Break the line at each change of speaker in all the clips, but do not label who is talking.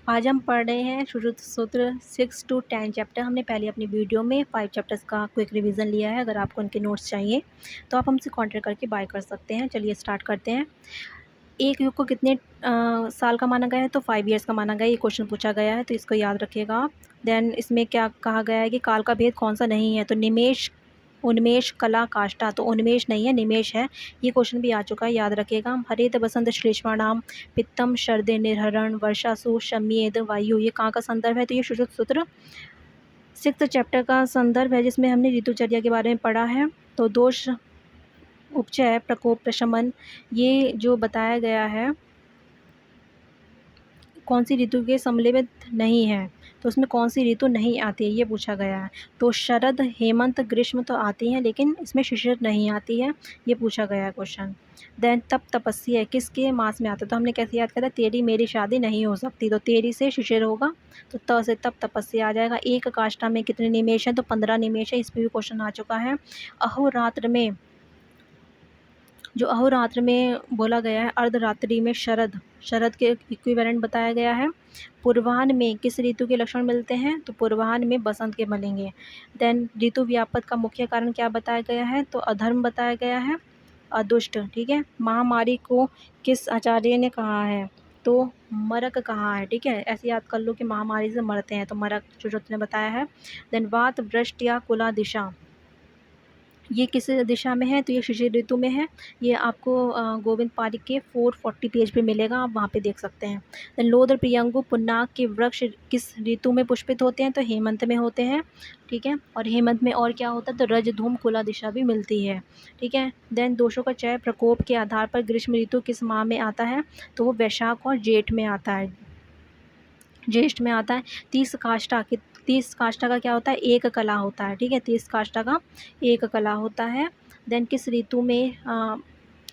आज हम पढ़ रहे हैं श्रुत सूत्र 6 to 10 चैप्टर। हमने पहले अपनी वीडियो में 5 चैप्टर्स का क्विक रिवीजन लिया है। अगर आपको उनके नोट्स चाहिए तो आप हमसे कांटेक्ट करके बाय कर सकते हैं। चलिए स्टार्ट करते हैं। एक युग को कितने साल का माना गया है? तो 5 ईयर्स का माना गया है। ये क्वेश्चन पूछा गया है तो इसको याद रखिएगा आप। देन इसमें क्या कहा गया है कि काल का भेद कौन सा नहीं है? तो निमेष, उन्मेष, कला, काष्ठा। तो उन्मेष नहीं है, निमेष है। ये क्वेश्चन भी आ चुका है, याद रखिएगा। हरित बसंत श्लेष्माणाम, पित्तम शरदे निर्हरण, वर्षासु शम्येद वायु। ये कहाँ का संदर्भ है? तो ये श्रुत सूत्र 6 चैप्टर का संदर्भ है, जिसमें हमने ऋतुचर्या के बारे में पढ़ा है। तो दोष उपचय, प्रकोप, प्रशमन, ये जो बताया गया है कौन सी ऋतु के सम्मिलित नहीं है, तो उसमें कौन सी ऋतु नहीं आती है, ये पूछा गया है। तो शरद, हेमंत, ग्रीष्म तो आती हैं, लेकिन इसमें शिशिर नहीं आती है, ये पूछा गया है क्वेश्चन। देन तप, तपस्या किसके मास में आता है? तो हमने कैसे याद किया था? तेरी मेरी शादी नहीं हो सकती, तो तेरी से शिशिर होगा, तो त से तप, तपस्या आ जाएगा। एक काष्ठा में कितने निमेष हैं? तो 15 निमेष है। इस पर भी क्वेश्चन आ चुका है। अहोरात्र में, जो अहोरात्र में बोला गया है, अर्धरात्रि में शरद, शरद के इक्विवेलेंट बताया गया है। पूर्वाह्न में किस ऋतु के लक्षण मिलते हैं? तो पूर्वाह्न में बसंत के मिलेंगे। देन ऋतु व्यापत का मुख्य कारण क्या बताया गया है? तो अधर्म बताया गया है, अदुष्ट। ठीक है। महामारी को किस आचार्य ने कहा है? तो मरक कहा है। ठीक है, ऐसे याद कर लो कि महामारी से मरते हैं, तो मरक श्रुत ने बताया है। देन वात, वृष्ट या कुला दिशा, ये किस दिशा में है? तो ये शिशिर ऋतु में है। ये आपको गोविंद पारिक के 440 पेज पे मिलेगा, आप वहाँ पे देख सकते हैं। देन लोद्र, प्रियंगु, पुन्नाक के वृक्ष किस ऋतु में पुष्पित होते हैं? तो हेमंत में होते हैं। ठीक है। और हेमंत में और क्या होता है? तो रज, धूम, कुला दिशा भी मिलती है। ठीक है। देन दोषों का चय, प्रकोप के आधार पर ग्रीष्म ऋतु किस माह में आता है? तो वो वैशाख और जेठ में आता है, ज्येष्ठ में आता है। 30 काष्ठा, 30 काष्ठा का क्या होता है? एक कला होता है। ठीक है, 30 काष्ठा का एक कला होता है। देन किस ऋतु में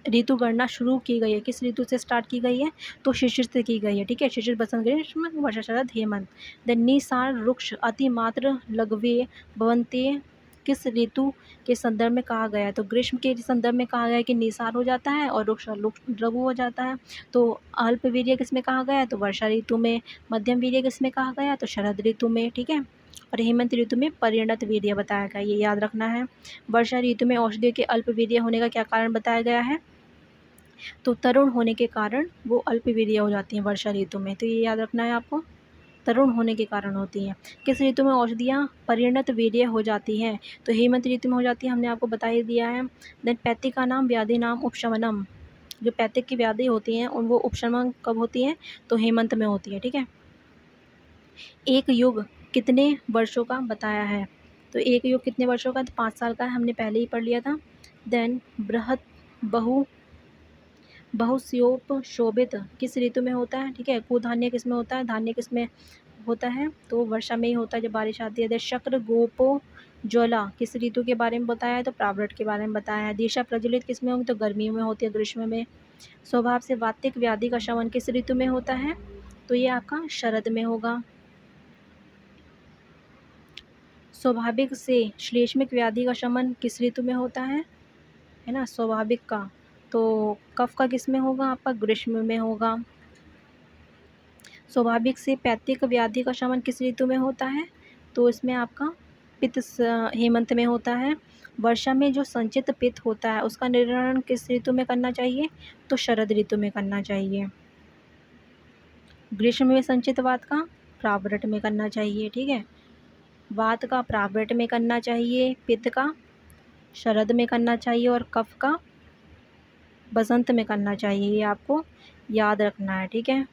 ऋतु गणना शुरू की गई है? किस ऋतु से स्टार्ट की गई है? तो शिशिर से की गई है। ठीक है, शिशिर, बसंत, ग्रीष्म, वर्षा, शरद, हेमंत। देन निसार वृक्ष अतिमात्र लघ्वे भवन्ते किस ऋतु के संदर्भ में कहा गया है? तो ग्रीष्म के संदर्भ में कहा गया है कि निसार हो जाता है और वृक्ष लघु हो जाता है। तो अल्प वीर्य किस में कहा गया है? तो वर्षा ऋतु में। मध्यम वीर्य किस में कहा गया है? तो शरद ऋतु में। ठीक है। और हेमंत ऋतु में परिणत वीर्य बताया गया, ये याद रखना है। वर्षा ऋतु में औषधियों के अल्प वीर्य होने का क्या कारण बताया गया है? तो तरुण होने के कारण वो अल्प वीर्य हो जाती हैं वर्षा ऋतु में, तो ये याद रखना है आपको, तरुण होने के कारण होती हैं। किस ऋतु में औषधियाँ परिणत वीर्य हो जाती हैं? तो हेमंत ऋतु में हो जाती है, हमने आपको बता ही दिया है। देन पैत्तिका नाम व्याधि नाम उपशमनम, जो पैतृक की व्याधि होती हैं उन वो उपशमन कब होती है? तो हेमंत में होती है। ठीक है। एक युग कितने वर्षों का बताया है? तो एक युग कितने वर्षों का? तो 5 साल का है, हमने पहले ही पढ़ लिया था। देन बृहत, बहु, बहुस्योप शोभित किस ऋतु में होता है? ठीक है। कुधान्य किस में होता है? धान्य किस में होता है? तो वर्षा में ही होता है, जब बारिश आती है। देन शक्र, गोपो, ज्वाला किस ऋतु के बारे में बताया है? तो प्रावृट के बारे में बताया है। दिशा प्रज्वलित किस में होगी? तो गर्मियों में होती है, ग्रीष्म में। स्वभाव से वातिक व्याधि का शमन किस ऋतु में होता है? तो ये आपका शरद में होगा। स्वाभाविक से श्लेष्मिक व्याधि का शमन किस ऋतु में होता है ना, स्वाभाविक का। तो कफ का किस में होगा? आपका ग्रीष्म में होगा। स्वाभाविक से पैत्तिक व्याधि का शमन किस ऋतु में होता है? तो इसमें आपका पित्त हेमंत में होता है। वर्षा में जो संचित पित्त होता है उसका निर्वहन किस ऋतु में करना चाहिए? तो शरद ऋतु में करना चाहिए। ग्रीष्म में संचित वात का प्रावृट में करना चाहिए। ठीक है, वात का प्रावृट में करना चाहिए, पित्त का शरद में करना चाहिए और कफ का बसंत में करना चाहिए, ये आपको याद रखना है। ठीक है।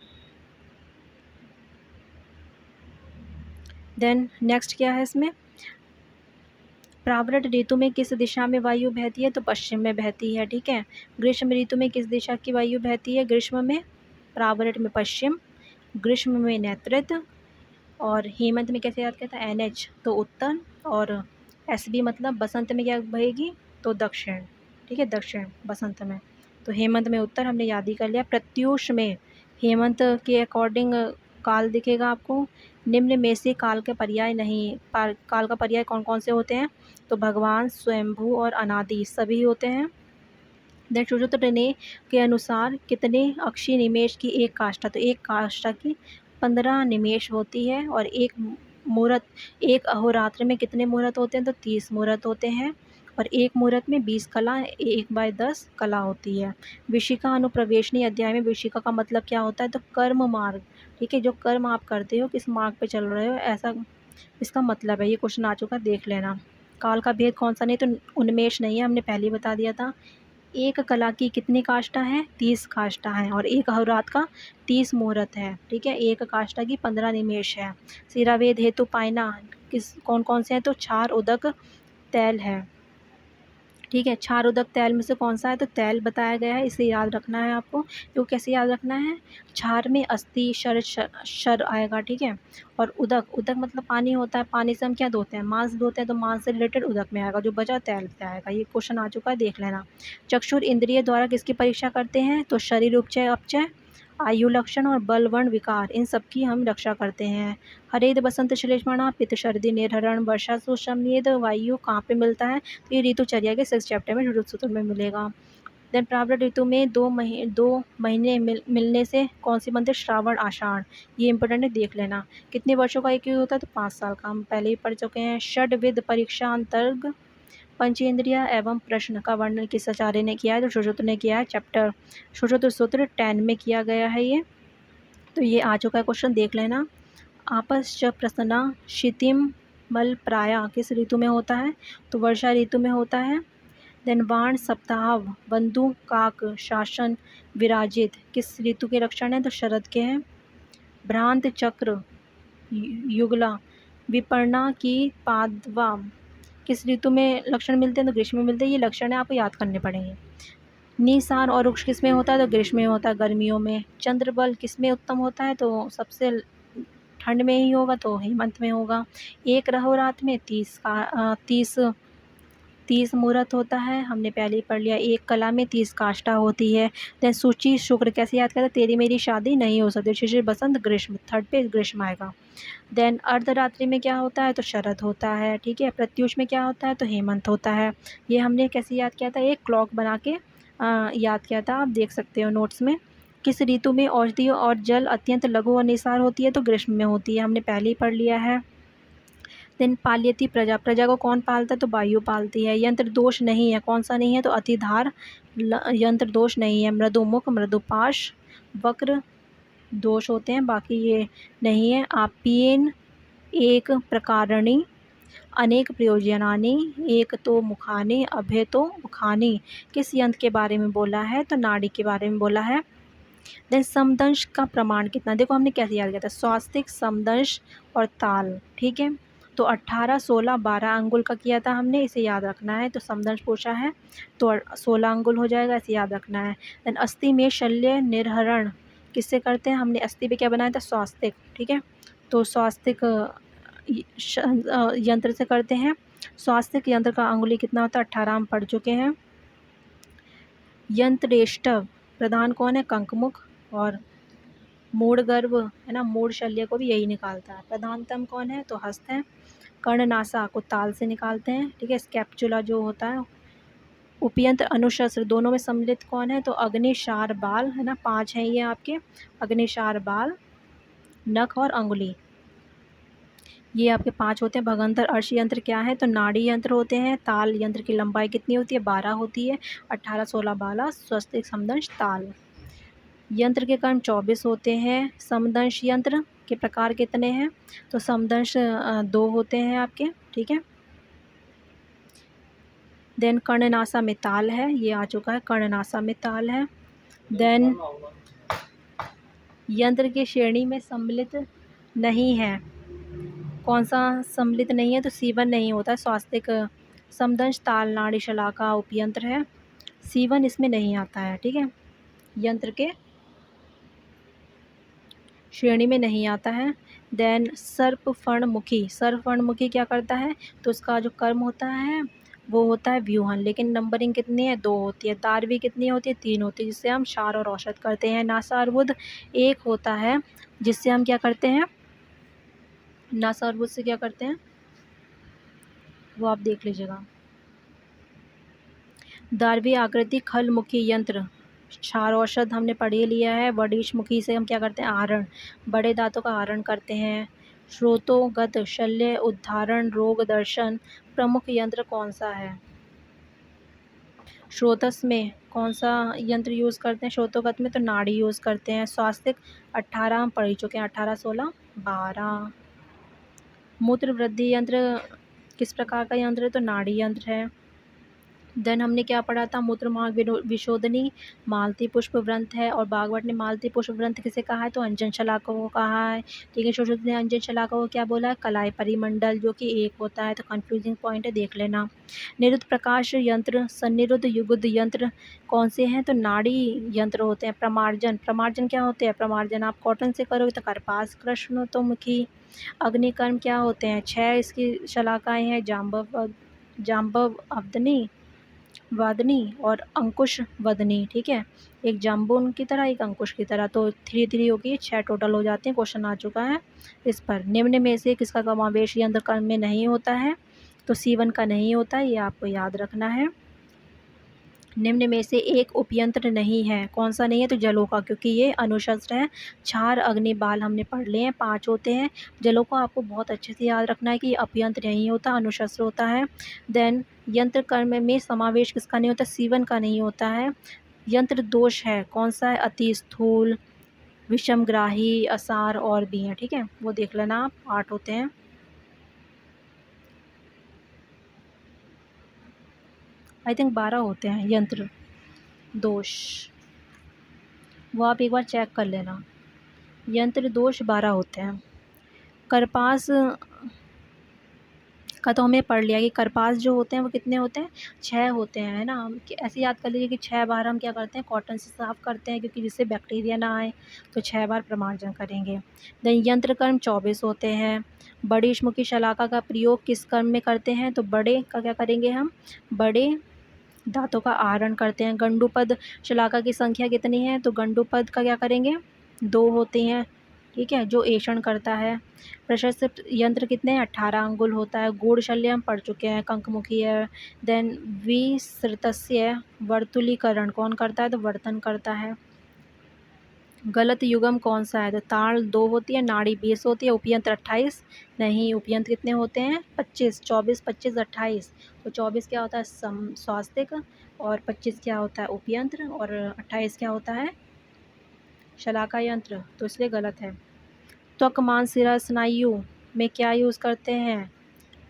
देन नेक्स्ट क्या है इसमें? प्रावृट ऋतु में किस दिशा में वायु बहती है? तो पश्चिम में बहती है। ठीक है। ग्रीष्म ऋतु में किस दिशा की वायु बहती है? ग्रीष्म में प्रावृट में पश्चिम, ग्रीष्म में नैऋत्य, और हेमंत में कैसे याद करता है? NH, तो उत्तर, और SB मतलब बसंत में क्या बहेगी? तो दक्षिण। ठीक है, दक्षिण बसंत में। तो हेमंत में उत्तर हमने याद ही कर लिया। प्रत्यूष में हेमंत के अकॉर्डिंग काल दिखेगा आपको। निम्न में से काल के पर्याय नहीं, काल का पर्याय कौन कौन से होते हैं? तो भगवान, स्वयंभू और अनादि सभी होते हैं। देन श्रुत ने के अनुसार कितने अक्षी निमेष की एक काष्ठा? तो एक काष्ठा की 15 निमेष होती है और एक मुहूर्त, एक अहोरात्र में कितने मुहूर्त होते हैं? तो 30 मुहूर्त होते हैं और एक मुहूर्त में 20 कला, 1/10 कला होती है। विशिका अनुप्रवेशनी अध्याय में विशिका का मतलब क्या होता है? तो कर्म मार्ग, ठीक है, जो कर्म आप करते हो, किस मार्ग पे चल रहे हो, ऐसा इसका मतलब है। ये क्वेश्चन आ चुका है, देख लेना। काल का भेद कौन सा नहीं, तो उन्मेष नहीं है, हमने पहले ही बता दिया था। एक कला की कितनी काष्ठा है? 30 काष्ठा है और एक अहोरात्र का 30 मुहूर्त है, ठीक है। एक काष्ठा की 15 निमेष है। सिरावेद हेतु पायना किस कौन कौन से हैं? तो क्षार, उदक, तैल है, ठीक है। क्षार, उदक, तैल में से कौन सा है? तो तैल बताया गया है, इसे याद रखना है आपको। तो कैसे याद रखना है? क्षार में अस्थि, शर आएगा, ठीक है। और उदक, उदक मतलब पानी होता है, पानी से हम क्या धोते हैं? मांस धोते हैं, तो मांस से रिलेटेड उदक में आएगा, जो बचा तैल से आएगा। ये क्वेश्चन आ चुका है, देख लेना। चक्षुर इंद्रिय द्वारा किसकी परीक्षा करते हैं? तो शरीर उपचय, अपचय, आयु लक्षण और बल वर्ण विकार, इन सब की हम रक्षा करते हैं। हरेद बसंत श्लेष्मणा पित्त सर्दी निर्हरण वर्षा सुषमेध वायु कहाँ पे मिलता है? तो ये ऋतुचर्या के 6 चैप्टर में ऋतु सूत्र में मिलेगा। देन प्रावृत ऋतु में 2 महीने मिलने से कौन सी बनती है? श्रावण, आषाढ़। ये इंपॉर्टेंट है, देख लेना। कितने वर्षों का एक युग होता है? तो 5 साल का, हम पहले ही पढ़ चुके हैं। षड्विध परीक्षा अंतर्ग पंचेंद्रिय एवं प्रश्न का वर्णन किस आचार्य ने किया है? तो सुश्रुत ने किया है। चैप्टर सुश्रुत सूत्र 10 में किया गया है ये। तो ये आ चुका है क्वेश्चन, देख लेना। आपश्च प्रसन्ना क्षितिम मल प्राया किस ऋतु में होता है? तो वर्षा ऋतु में होता है। देन बाण सप्ताह बंधु काक शासन विराजित किस ऋतु के लक्षण हैं? तो शरद के हैं। भ्रांत चक्र युगला विपर्णा की पादवा किस ऋतु में लक्षण मिलते हैं? तो ग्रीष्म में मिलते हैं। ये लक्षण है, आपको याद करने पड़ेंगे। निसार और रुक्ष किस में होता है? तो ग्रीष्म में होता है, गर्मियों में। चंद्रबल किस में उत्तम होता है? तो सबसे ठंड में ही होगा, तो हेमंत में होगा। एक रहोरात में 30 मुहूर्त होता है, हमने पहले ही पढ़ लिया। एक कला में 30 काष्ठा होती है। देन सूची शुक्र कैसे याद करते? तेरी मेरी शादी नहीं हो सकती। शिशिर बसंत ग्रीष्म, थर्ड पे ग्रीष्म आएगा। देन अर्धरात्रि में क्या होता है? तो शरद होता है, ठीक है। प्रत्युष में क्या होता है? तो हेमंत होता है। ये हमने कैसे याद किया था? एक क्लॉक बना के याद किया था, आप देख सकते हो नोट्स में। किस ऋतु में औषधि और जल अत्यंत लघु और निसार होती है? तो ग्रीष्म में होती है, हमने पहले ही पढ़ लिया है। देन पाल्यती प्रजा, प्रजा को कौन पालता है? तो वायु पालती है। यंत्र दोष नहीं है, कौन सा नहीं है? तो अतिधार यंत्र दोष नहीं है। मृदुमुख, मृदुपाश, वक्र दोष होते हैं, बाकी ये नहीं है। आप्येन एक प्रकारिणी अनेक प्रयोजनानि एक तो मुखानि अभय तो मुखानि किस यंत्र के बारे में बोला है? तो नाड़ी के बारे में बोला है। देन समदंश का प्रमाण कितना? देखो हमने कैसे याद किया था, स्वास्तिक, समदंश और ताल, ठीक है। तो 18, 16, 12 अंगुल का किया था हमने, इसे याद रखना है। तो समदंश पूछा है तो 16 अंगुल हो जाएगा, इसे याद रखना है। देन अस्थि में शल्य निर्हरण किससे करते हैं? हमने अस्थि पे क्या बनाया था? स्वास्तिक, ठीक है। तो स्वास्तिक यंत्र से करते हैं। स्वास्तिक यंत्र का अंगुली कितना होता है? 18 हम पढ़ चुके हैं। यंत्रेष्टव प्रधान कौन है? कंकमुख। और मूढ़ गर्भ है ना, मूढ़ शल्य को भी यही निकालता है। प्रधानतम कौन है? तो हस्त है। कर्णनासा को ताल से निकालते हैं, ठीक है। स्कैप्चुला जो होता है। उपयंत्र, अनुशस्त्र दोनों में सम्मिलित कौन है? तो अग्निशार बाल है ना, 5 हैं ये आपके। अग्निशार बाल, नख और अंगुली, ये आपके 5 होते हैं। भगंतर अर्श यंत्र क्या है? तो नाड़ी यंत्र होते हैं। ताल यंत्र की लंबाई कितनी होती है? 12 होती है। 18, 16, 12 स्वस्तिक, समदंश, ताल। यंत्र के कर्म 24 होते हैं। समदंश यंत्र के प्रकार कितने हैं? तो समदंश 2 होते हैं आपके, ठीक है। देन कर्णनासा में ताल है, ये आ चुका है, कर्णनासा में ताल है। देन यंत्र की श्रेणी में सम्मिलित नहीं है, कौन सा सम्मिलित नहीं है? तो सीवन नहीं होता है। स्वास्तिक, समदंश, ताल, नाड़ी, शलाका उपयंत्र है। सीवन इसमें नहीं आता है, ठीक है, यंत्र के श्रेणी में नहीं आता है। देन सर्पफणमुखी, सर्पफणमुखी क्या करता है? तो उसका जो कर्म होता है वो होता है व्यूहन, लेकिन नंबरिंग कितनी है? 2 होती है। दारवी कितनी होती है? 3 होती है, जिससे हम क्षार और औषध करते हैं। नासार्बुद 1 होता है, जिससे हम क्या करते हैं? नासार्बुद से क्या करते हैं वो आप देख लीजिएगा। दारवी आकृति खलमुखी यंत्र क्षार औषध हमने पढ़ ही लिया है। वडिष्मुखी से हम क्या करते हैं, आहरण, बड़े दांतों का आहरण करते हैं। श्रोतोगत शल्य उद्धारण रोग दर्शन प्रमुख यंत्र कौन सा है? श्रोतस में कौन सा यंत्र यूज़ करते हैं? श्रोतोगत में तो नाड़ी यूज़ करते हैं। स्वास्तिक 18 हम पढ़ ही चुके हैं, 18, 16, 12। मूत्र वृद्धि यंत्र किस प्रकार का यंत्र है? तो नाड़ी यंत्र है। देन हमने क्या पढ़ा था, मूत्र मार्ग विशोधनी मालती पुष्प व्रंथ है, और बागवट ने मालती पुष्प व्रंथ किसे कहा है? तो अंजन शलाका को कहा है। ठीक है, सुश्रुत ने अंजन शलाका को क्या बोला है? कलाई परिमंडल, जो कि एक होता है। तो कंफ्यूजिंग पॉइंट है, देख लेना। निरुद्ध प्रकाश यंत्र, सन्निरुद्ध युगुद्ध यंत्र कौन से हैं? तो नाड़ी यंत्र होते हैं। प्रमार्जन, प्रमार्जन क्या होते हैं? प्रमार्जन आप कॉटन से करोगे तो करपास, कृष्णोत्तमुखी। अग्निकर्म क्या होते हैं? 6 इसकी शलाकाएँ हैं, जाम्बव अब्दनी, वादनी और अंकुश वदनी। ठीक है, एक जाम्बुन की तरह, एक अंकुश की तरह। तो 3 3 होगी, 6 टोटल हो जाते हैं। क्वेश्चन आ चुका है इस पर। निम्न में से किसका समावेश यंत्र कर्म में नहीं होता है? तो C1 का नहीं होता है, ये आपको याद रखना है। निम्न में से एक उपयंत्र नहीं है, कौन सा नहीं है? तो जलों का, क्योंकि ये अनुशस्त्र है। क्षार अग्नि बाल हमने पढ़ लिए हैं, 5 होते हैं। जलों को आपको बहुत अच्छे से याद रखना है कि अपयंत्र नहीं होता, अनुशस्त्र होता है। देन यंत्र कर्म में समावेश किसका नहीं होता? C1 का नहीं होता है। यंत्र दोष है, कौन सा है? अति स्थूल, विषमग्राही, असार और भी हैं। ठीक है, वो देख लेना आप, 8 होते हैं। आई थिंक 12 होते हैं यंत्र दोष, वो आप एक बार चेक कर लेना। यंत्र दोष 12 होते हैं। करपास का तो हमें पढ़ लिया कि करपास जो होते हैं वो कितने होते हैं? 6 होते हैं, है ना। हम ऐसे याद कर लीजिए कि 6 बार हम क्या करते हैं? कॉटन से साफ़ करते हैं, क्योंकि जिससे बैक्टीरिया ना आए। तो 6 बार प्रमार्जन करेंगे। देन यंत्र कर्म 24 होते हैं। बड़ीष्मुखी शलाका का प्रयोग किस कर्म में करते हैं? तो बड़े का क्या करेंगे हम? बड़े दांतों का आहरण करते हैं। गंडूपद शलाका की संख्या कितनी है? तो गंडूपद का क्या करेंगे? 2 होते हैं। ठीक है, जो ऐषण करता है। प्रशस्त यंत्र कितने हैं? 18 अंगुल होता है। गूढ़ शल्य हम पढ़ चुके हैं, कंकमुखी है। देन विसृतस्य वर्तुलीकरण कौन करता है? तो वर्तन करता है। गलत युग्म कौन सा है? तो ताड़ 2 होती है, नाड़ी 20 होती है, उपयंत्र 28 नहीं। उपयंत्र कितने होते हैं? 25, 24, 25, 28। तो 24 क्या होता है? स्वास्तिक, और 25 क्या होता है? उपयंत्र, और 28 क्या होता है? शलाका यंत्र। तो इसलिए गलत है। त्वक मान सिरा स्नायु में क्या यूज़ करते हैं?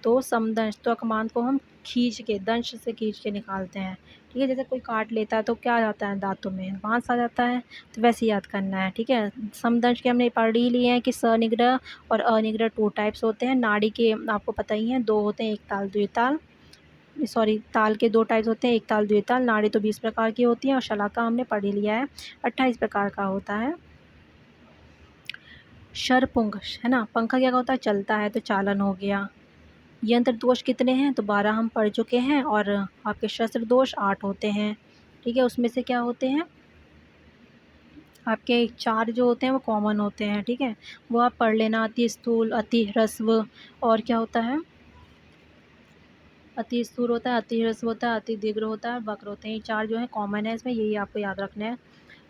तो समदंश, त्वक मान को हम खींच के, दंश से खींच के निकालते हैं। ठीक है, जैसे कोई काट लेता है तो क्या आ जाता है दांतों में? बांस आ जाता है। तो वैसे याद करना है। ठीक है, समदंश के हमने पढ़ ही लिए हैं कि सनिग्रह और अनिग्रह 2 टाइप्स होते हैं। नाड़ी के आपको पता ही है, 2 होते हैं, एक ताल द्विताल। सॉरी, ताल के 2 टाइप्स होते हैं, एक ताल द्विताल। नाड़ी तो 20 प्रकार की होती है, और शलाका हमने पढ़ ही लिया है, 28 प्रकार का होता है। शरपुंग, है ना, पंखा क्या होता है? चलता है, तो चालन हो गया। यंत्र दोष कितने हैं? तो 12 हम पढ़ चुके हैं, और आपके शस्त्र दोष 8 होते हैं। ठीक है, उसमें से क्या होते हैं? आपके 4 जो होते हैं वो कॉमन होते हैं। ठीक है, वो आप पढ़ लेना। अति स्थूल, अति ह्रस्व, और क्या होता है? अति स्थूल होता है, अति ह्रस्व होता है, अति दीर्घ होता है, वक्र होते हैं। ये 4 जो है कॉमन है इसमें, यही आपको याद रखना है।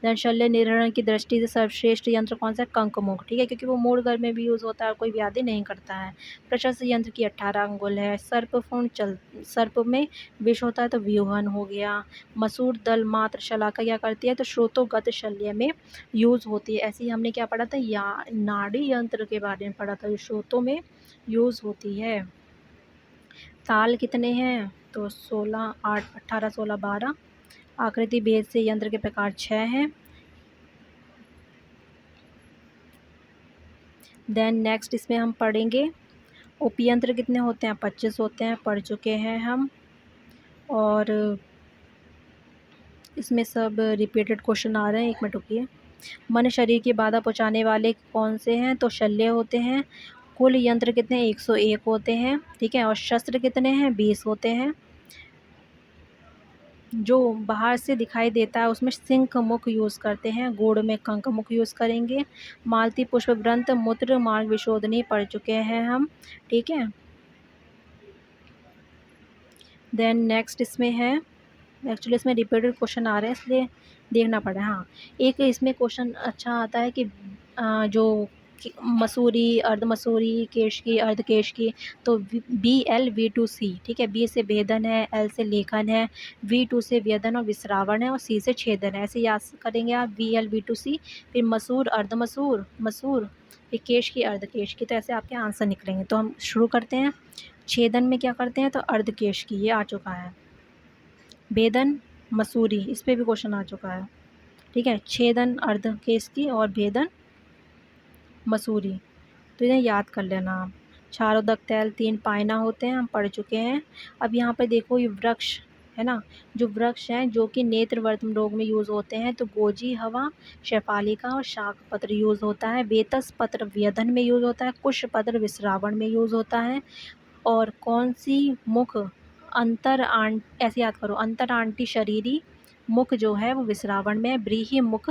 देन शल्य निर्हरण की दृष्टि से सर्वश्रेष्ठ यंत्र कौन सा है? कंकमुख। ठीक है, क्योंकि वो मूढ़ में भी यूज़ होता है और कोई व्याधि नहीं करता है। प्रशस्त यंत्र की 18 अंगुल है। सर्प में विष होता है, तो व्यूहन हो गया। मसूर दल मात्र शलाका क्या करती है? तो श्रोतोगत शल्य में यूज़ होती है। ऐसे ही हमने क्या पढ़ा था? या नाड़ी यंत्र के बारे में पढ़ा था, जो श्रोतों में यूज़ होती है। ताल कितने हैं? तो 16, 8, 18, 16, 12। आकृति भेद से यंत्र के प्रकार 6 हैं। देन नेक्स्ट इसमें हम पढ़ेंगे उपयंत्र कितने होते हैं? 25 होते हैं, पढ़ चुके हैं हम। और इसमें सब रिपीटेड क्वेश्चन आ रहे हैं, 1 मिनट रुकिए। मन शरीर की बाधा पहुंचाने वाले कौन से हैं? तो शल्य होते हैं। कुल यंत्र कितने हैं? 101 होते हैं। ठीक है, और शस्त्र कितने हैं? 20 होते हैं। जो बाहर से दिखाई देता है उसमें सिंक मुख यूज़ करते हैं, गुड़ में कंक मुख यूज़ करेंगे। मालती पुष्प व्रंत मूत्र मार्ग विशोधनी पढ़ चुके हैं हम। ठीक है, देन नेक्स्ट इसमें है, एक्चुअली इसमें रिपीटेड क्वेश्चन आ रहे हैं, इसलिए देखना पड़ा, हाँ। एक इसमें क्वेश्चन अच्छा आता है कि जो कि मसूरी, अर्ध-मसूरी, केशकी, अर्ध-केशकी, तो BL V2C, ठीक है? B से भेदन है, L से लेखन है, V2 से व्यधन और विस्रावण है और C से छेदन है। ऐसे याद करेंगे आप BL V2C, फिर मसूर, अर्ध-मसूर, मसूर, फिर केशकी, अर्ध-केशकी, तो ऐसे आपके आंसर निकलेंगे। तो हम शुरू करते हैं। छेदन में क्या करते हैं, तो अर्ध-केशकी, ये आ चुका है। भेदन मसूरी, इस पे भी क्वेश्चन आ चुका है, ठीक है? छेदन अर्ध-केशकी और भेदन मसूरी, तो इन्हें याद कर लेना आप। क्षारोदक तैल 3 पायना होते हैं, हम पढ़ चुके हैं। अब यहाँ पे देखो ये वृक्ष है ना, जो वृक्ष हैं जो कि नेत्रवर्धन रोग में यूज़ होते हैं, तो गोजी हवा, शेफालिका और शाक पत्र यूज़ होता है। बेतस पत्र व्यधन में यूज़ होता है, कुश पत्र विस्रावण में यूज़ होता है। और कौन सी मुख ऐसे याद करो, अंतर आंटी शरीरी मुख जो है वो विस्रावण में है, व्रीहि मुख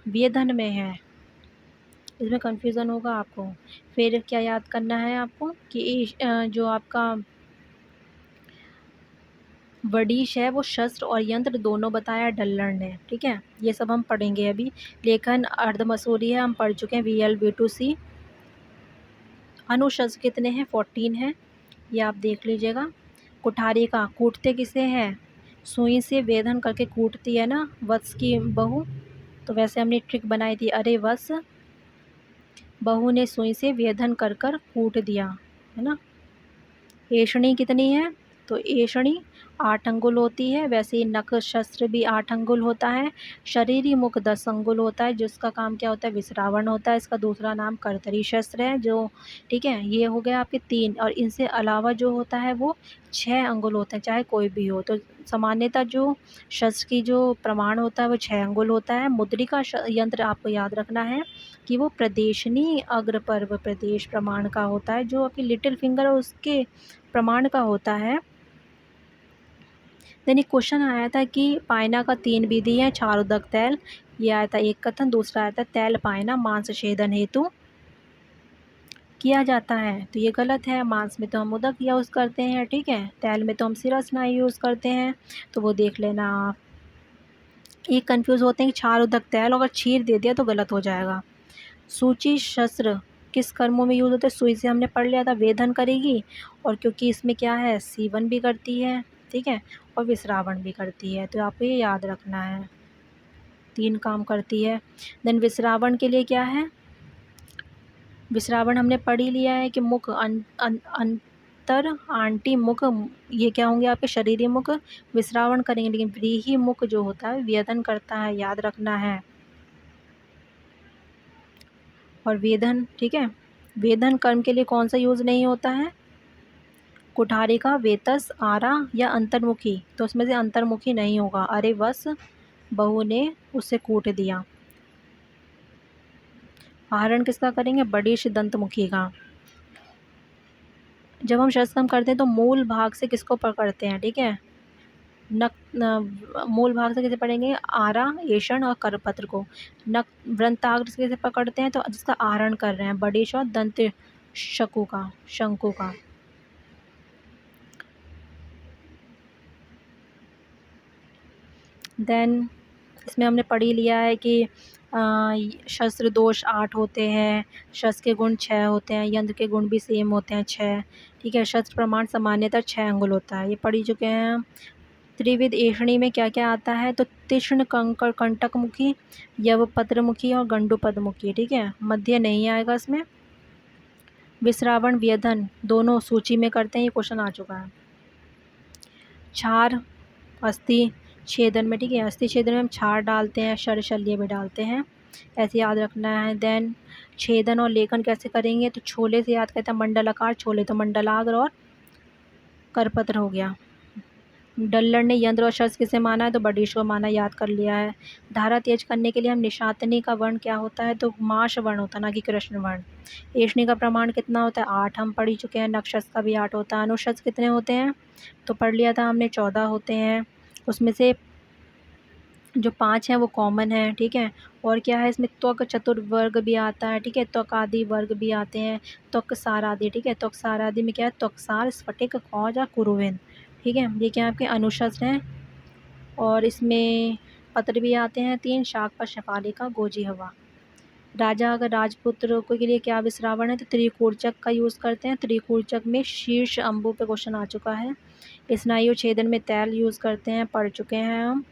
व्यधन में है। इसमें कन्फ्यूज़न होगा आपको। फिर क्या याद करना है आपको कि जो आपका वडिश है वो शस्त्र और यंत्र दोनों बताया डल्लर ने, ठीक है? ये सब हम पढ़ेंगे अभी। लेखन अर्धमसूरी है, हम पढ़ चुके हैं VL V2C। अनुशस्त्र कितने हैं, 14 हैं, ये आप देख लीजिएगा। कुठारी का कूटते किसे हैं, सुई से वेधन करके कूटती है ना वत्स की बहू, तो वैसे हमने ट्रिक बनाई थी, अरे वत्स बहू ने सुई से वेधन कर कर कूट दिया, है ना। एषणी कितनी है, तो एषणी 8 अंगुल होती है। वैसे ही नख शस्त्र भी 8 अंगुल होता है। शरीरी मुख 10 अंगुल होता है, जिसका काम क्या होता है, विस्रावण होता है। इसका दूसरा नाम कर्तरी शस्त्र है, जो ठीक है, ये हो गया आपके 3। और इनसे अलावा जो होता है वो 6 अंगुल होते हैं, चाहे कोई भी हो। तो सामान्यतः जो शस्त्र की जो प्रमाण होता है वो 6 अंगुल होता है। मुद्रिका यंत्र आपको याद रखना है कि वो प्रदेशनी अग्रपर्व प्रदेश प्रमाण का होता है, जो आपकी लिटिल फिंगर और उसके प्रमाण का होता है। देन एक क्वेश्चन आया था कि पायना का 3 विधि है, क्षारोदक तैल, ये आया था एक कथन। दूसरा आया था तैल पायना मांस छेदन हेतु किया जाता है, तो ये गलत है। मांस में तो हम उदक यूज़ करते हैं, ठीक है? तैल में तो हम सिरा स्नायु यूज़ करते हैं, तो वो देख लेना आप। ये कन्फ्यूज़ होते हैं कि क्षार उदक तैल, अगर क्षीर दे दिया तो गलत हो जाएगा। सूची शस्त्र किस कर्मों में यूज़ होते हैं, सुई से हमने पढ़ लिया था, वेधन करेगी, और क्योंकि इसमें क्या है, सीवन भी करती है, ठीक है, और विस्रावण भी करती है, तो आपको ये याद रखना है, 3 काम करती है। देन विस्रावण के लिए क्या है, विस्रावण हमने पढ़ ही लिया है कि मुख अंतर आंटी मुख, ये क्या होंगे आपके शरीरी मुख, विस्रावण करेंगे। लेकिन व्रीहि मुख जो होता है व्यधन करता है, याद रखना है। और वेधन, ठीक है, वेधन कर्म के लिए कौन सा यूज़ नहीं होता है, कुठारी का, वेतस, आरा या अंतर्मुखी, तो उसमें से अंतर्मुखी नहीं होगा। अरे बस बहू ने उसे कूट दिया। आहरण किसका करेंगे, बड़िश दंतमुखी का। जब हम शस्त्रम करते हैं तो मूल भाग से किसको पकड़ते हैं, ठीक है, मूल भाग से कैसे पढ़ेंगे, आरा, एषण और करपत्र को। नक वृंताग्र से कैसे पकड़ते हैं, तो जिसका आहरण कर रहे हैं, बड़ेश और दंत शंकु का। देन इसमें हमने पढ़ ही लिया है कि शस्त्र दोष 8 होते हैं, शस्त्र के गुण 6 होते हैं, यंत्र के गुण भी सेम होते हैं 6, ठीक है। शस्त्र प्रमाण सामान्यतः 6 अंगुल होता है, ये पढ़ ही चुके हैं हम। त्रिविध एषणी में क्या क्या आता है, तो तीक्ष्ण कंकड़ कंटकमुखी, यवपत्रमुखी और गंडुपदमुखी, ठीक है, मध्य नहीं आएगा इसमें। विस्रावण व्यधन दोनों सूची में करते हैं, ये क्वेश्चन आ चुका है। क्षार अस्थि छेदन में, ठीक है, अस्थि छेदन में हम क्षार डालते हैं, शल्य भी डालते हैं, ऐसे याद रखना है। देन छेदन और लेखन कैसे करेंगे, तो छोले से याद करते हैं, मंडलाकार छोले तो मंडलाग्र और करपत्र हो गया। डल्लर ने यंत्र और शस्त्र किसे माना है, तो बडिश को माना, याद कर लिया है। धारा तेज करने के लिए हम निशातनी का वर्ण क्या होता है, तो माश वर्ण होता है, ना कि कृष्ण वर्ण। एषणी का प्रमाण कितना होता है, 8 हम पढ़ ही चुके हैं। नक्षत्र का भी 8 होता है। अनुशस्त्र कितने होते हैं, तो पढ़ लिया था हमने, 14 होते हैं। उसमें से जो 5 हैं वो कॉमन है, ठीक है। और क्या है इसमें, त्वक चतुर्वर्ग भी आता है, ठीक है, त्वक आदि वर्ग भी आते हैं, त्वक सार आदि, ठीक है। त्वक सार आदि में क्या है, त्वकसार, स्फटिक, खौज और कुरुविन, ठीक है, ये क्या आपके अनुशस्त्र हैं। और इसमें पत्र भी आते हैं 3, शाक पर शफालिका गोजी हवा। राजा अगर राजपुत्र के लिए क्या विश्रावण है तो त्रिकूर्चक का यूज़ करते हैं। त्रिकूर्चक में शीर्ष अंबु पे क्वेश्चन आ चुका है। स्नायु छेदन में तैल यूज़ करते हैं, पढ़ चुके हैं हम।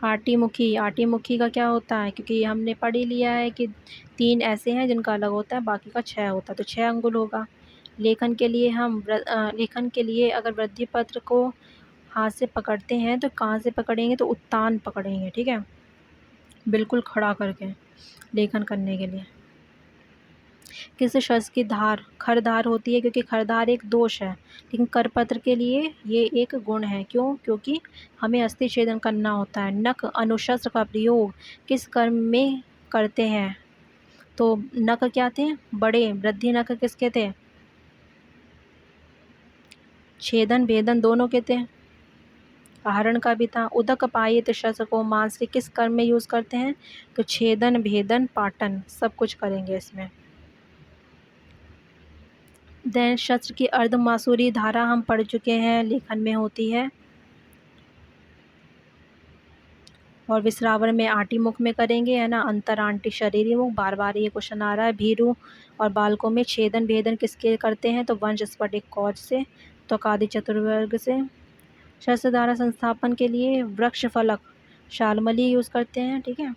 आटीमुखी, आटीमुखी का क्या होता है, क्योंकि हमने पढ़ ही लिया है कि 3 ऐसे हैं जिनका अलग होता है, बाकी का 6 होता है, तो 6 अंगुल होगा। लेखन के लिए लेखन के लिए अगर वृद्धि पत्र को हाथ से पकड़ते हैं तो कहाँ से पकड़ेंगे, तो उत्तान पकड़ेंगे, ठीक है, बिल्कुल खड़ा करके लेखन करने के लिए। किस शस्त्र की धार खरधार होती है, क्योंकि खरधार एक दोष है, लेकिन करपत्र के लिए ये एक गुण है। क्यों? क्योंकि हमें अस्थि छेदन करना होता है। नख अनुशस्त्र का प्रयोग किस कर्म में करते हैं, तो नख क्या थे, बड़े, वृद्धि नख किसके थे, छेदन भेदन दोनों के थे, आहरण का भी था। उदक पायित शस्त्र को मांस के किस कर्म में यूज़ करते हैं, तो छेदन भेदन पाटन सब कुछ करेंगे इसमें। देन शस्त्र की अर्धमासूरी धारा हम पढ़ चुके हैं, लेखन में होती है। और विश्रावण में आटीमुख में करेंगे, है ना, अंतरांटी शरीरी मुख, बार बार ये क्वेश्चन आ रहा है। भीरू और बालकों में छेदन भेदन किसके करते हैं, तो वंश स्फटिक कौज से, त्वकादि चतुर्वर्ग से। शस्त्र धारा संस्थापन के लिए वृक्ष फलक शालमली यूज़ करते हैं, ठीक है।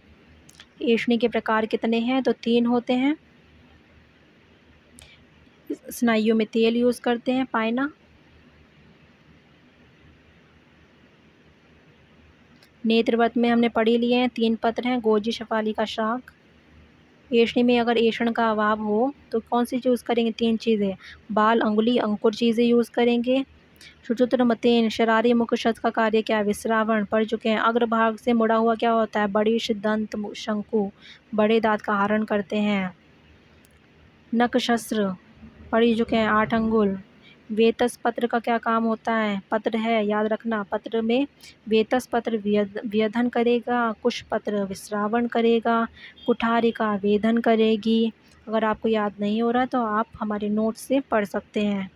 एषणी के प्रकार कितने हैं, तो 3 होते हैं। स्नायु में तेल यूज़ करते हैं, पायना। नेत्रव्रत में हमने पढ़ ही लिए हैं, 3 पत्र हैं, गोजी शफाली का शाक। एषणी में अगर एषण का अभाव हो तो कौन सी यूज़ करेंगे, 3 चीज़ें, बाल, अंगुली, अंकुर चीज़ें यूज़ करेंगे। सुचुत्र मतेन शरारी मुख शस्त्र का कार्य क्या है, विश्रावण पढ़ चुके हैं। अग्रभाग से मुड़ा हुआ क्या होता है, बड़ी दंत शंकु, बड़े दांत का हरण करते हैं। नख शस्त्र पढ़ चुके हैं, 8 अंगुल। वेतस पत्र का क्या काम होता है, पत्र है, याद रखना, पत्र में वेतस पत्र व्यधन करेगा, कुश पत्र विश्रावण करेगा, कुठारिका वेधन करेगी। अगर आपको याद नहीं हो रहा तो आप हमारे नोट से पढ़ सकते हैं।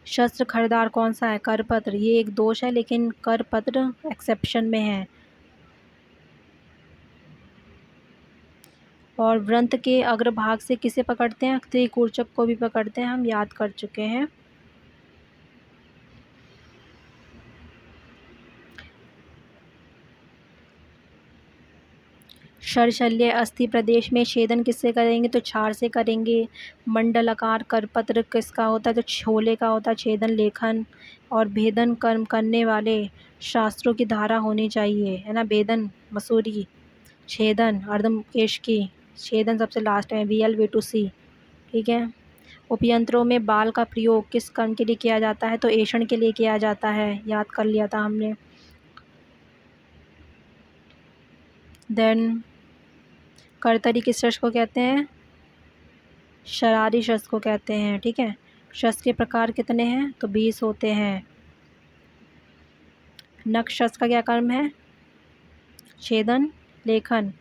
शस्त्र खरदार कौन सा है, करपत्र, ये एक दोष है, लेकिन करपत्र एक्सेप्शन में है। और व्रंत के अग्रभाग से किसे पकड़ते हैं, त्रिकूर्चक को भी पकड़ते हैं, हम याद कर चुके हैं। शरशल्य अस्थि प्रदेश में छेदन किससे करेंगे, तो छार से करेंगे। मंडलाकार करपत्र किसका होता है, तो छोले का होता है, छेदन लेखन। और भेदन कर्म करने वाले शास्त्रों की धारा होनी चाहिए, है ना, भेदन मसूरी, छेदन अर्धकेश की, छेदन सबसे लास्ट में, VLV2C, ठीक है। उपयंत्रों में बाल का प्रयोग किस कर्म के लिए किया जाता है, तो ऐषण के लिए किया जाता है, याद कर लिया था हमने। देन करतरी किस शस्त्र को कहते हैं, शरारी शस्त्र को कहते हैं, ठीक है। शस्त्र के प्रकार कितने हैं, तो 20 होते हैं। नख शस्त्र का क्या कर्म है, छेदन लेखन।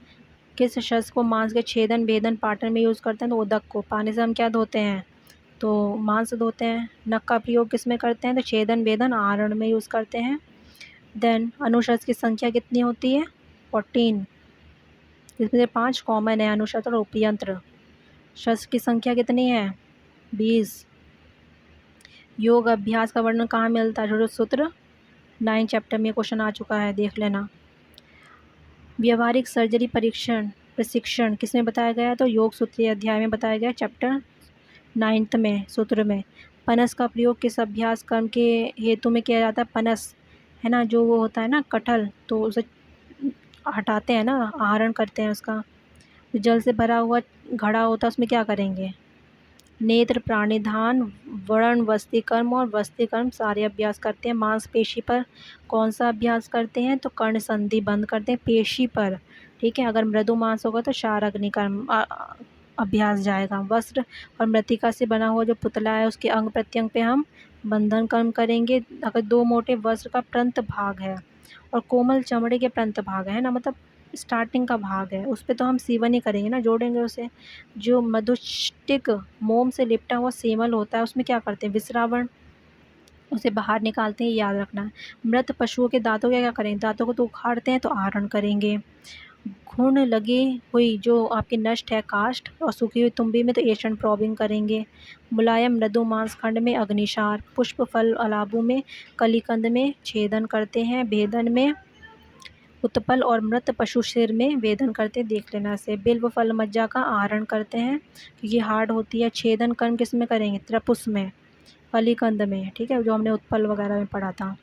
किस शस्त्र को मांस के छेदन भेदन पाटन में यूज़ करते हैं, तो उदक को, पानी से हम क्या धोते हैं, तो मांस धोते हैं। नख का प्रयोग किस में करते हैं, तो छेदन भेदन आहरण में यूज़ करते हैं। देन अनुशस्त्र की संख्या कितनी होती है, 14, जिसमें से 5 कॉमन है, अनुशस्त्र और उपयंत्र। शस्त्र की संख्या कितनी है, 20। योग अभ्यास का वर्णन कहाँ मिलता है, छोटे सूत्र 9 चैप्टर में क्वेश्चन आ चुका है, देख लेना। व्यवहारिक सर्जरी परीक्षण प्रशिक्षण किस में बताया गया है, तो योग सूत्रीय अध्याय में बताया गया, चैप्टर 9 में, सूत्र में। पनस का प्रयोग किस अभ्यास कर्म के हेतु में किया जाता है, पनस, है ना, जो वो होता है ना कटहल, तो उसे हटाते हैं ना, आहरण करते हैं उसका। जल से भरा हुआ घड़ा होता है, उसमें क्या करेंगे, नेत्र प्राणिधान वर्ण वस्तीकर्म और वस्तीकर्म सारे अभ्यास करते हैं। मांसपेशी पर कौन सा अभ्यास करते हैं, तो कर्ण संधि बंद करते हैं पेशी पर, ठीक है। अगर मृदु मांस होगा तो शार अग्निकर्म अभ्यास जाएगा। वस्त्र और मृतिका से बना हुआ जो पुतला है उसके अंग प्रत्यंग पे हम बंधन कर्म करेंगे। अगर 2 मोटे वस्त्र का प्रंत भाग है और कोमल चमड़े के प्रंत भाग है ना, मतलब स्टार्टिंग का भाग है, उस पे तो हम सीवन ही करेंगे ना, जोड़ेंगे उसे। जो मधुष्टिक मोम से लिपटा हुआ सेमल होता है उसमें क्या करते हैं, विश्रावण, उसे बाहर निकालते हैं, याद रखना है। मृत पशुओं के दाँतों का क्या करेंगे, दाँतों को तो उखाड़ते हैं तो आहरण करेंगे। घुन लगी हुई जो आपकी नष्ट है काष्ठ और सूखी हुई तुम्बी में तो एशन प्रॉबिंग करेंगे। मुलायम मृदु मांसखंड में अग्निशार, पुष्प फल अलाबों में कलीकंद में छेदन करते हैं, भेदन में उत्पल और मृत पशु सिर में वेदन करते देख लेना से। बिल्व फल मज्जा का आहरण करते हैं क्योंकि हार्ड होती है। छेदन कर्म किस में करेंगे, त्रपुस में, कलीकंद में, ठीक है, जो हमने उत्पल वगैरह में पढ़ा था।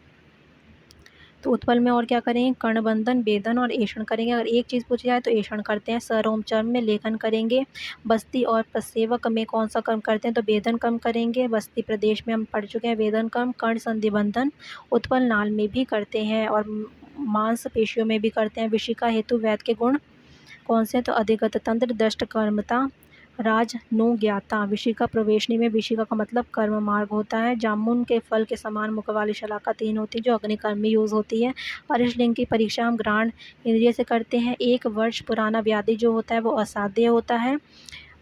तो उत्पल में और क्या करेंगे, कर्णबंधन, वेदन और ऐषण करेंगे। अगर एक चीज़ पूछी जाए तो ऐषण करते हैं। सरोम चर्म में लेखन करेंगे। बस्ती और प्रसेवक में कौन सा कर्म करते हैं, तो वेदन कर्म करेंगे। बस्ती प्रदेश में हम पढ़ चुके हैं वेदन कर्म। कर्ण संधि बंधन उत्पल नाल में भी करते हैं और मांसपेशियों में भी करते हैं। विशिका हेतु वैद के गुण कौन से हैं, तो अधिगत तंत्र, दष्ट कर्मता, राज नो ज्ञाता। विशिका प्रवेशनी में विशिका का मतलब कर्म मार्ग होता है। जामुन के फल के समान मुख वाली शलाका 3 होती है जो अग्निकर्म में यूज़ होती है। अरिष्टलिंग की परीक्षा हम घ्राण इंद्रिय से करते हैं। 1 वर्ष पुराना व्याधि जो होता है वो असाध्य होता है।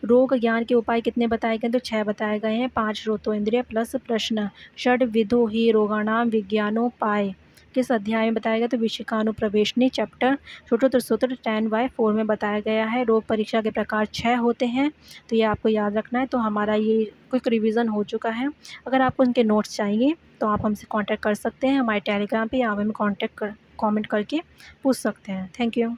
रोग ज्ञान के उपाय कितने बताए गए, तो 6 बताए गए हैं। 5 श्रोतोइंद्रिय प्लस प्रश्न। षड विधो ही रोगाणाम विज्ञानोपाय किस अध्याय में बताया गया, तो विशिकानुप्रवेशनी चैप्टर षोडश सूत्र 10/4 में बताया गया है। रोग परीक्षा के प्रकार 6 होते हैं, तो ये आपको याद रखना है। तो हमारा ये क्विक रिवीजन हो चुका है। अगर आपको उनके नोट्स चाहिए तो आप हमसे कांटेक्ट कर सकते हैं। हमारे टेलीग्राम पे आप हमें कमेंट करके पूछ सकते हैं। Thank you.